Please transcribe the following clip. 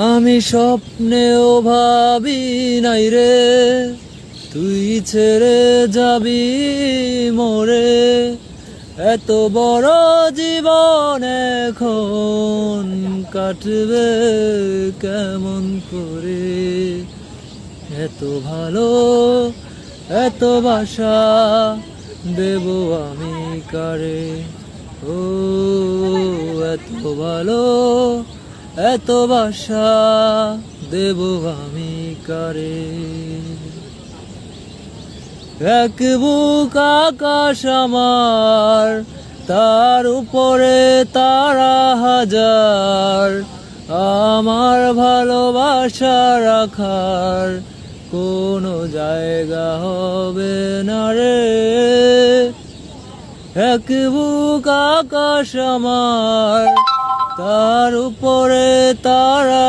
আমি স্বপ্নেও ভাবি নাই রে তুই ছেড়ে যাবি মোরে। এত বড় জীবন এখন কাটবে কেমন করে। এত ভালো এত বাসা দেব আমি কারে। ও এত ভালো এত বাসা দেব আমি কারে। এক বুক আকাশ আমার, তার উপরে তারা হাজার। আমার ভালোবাসা রাখার কোনো জায়গা হবে না রে। এক বুক আকাশ আমার, তার উপরে তারা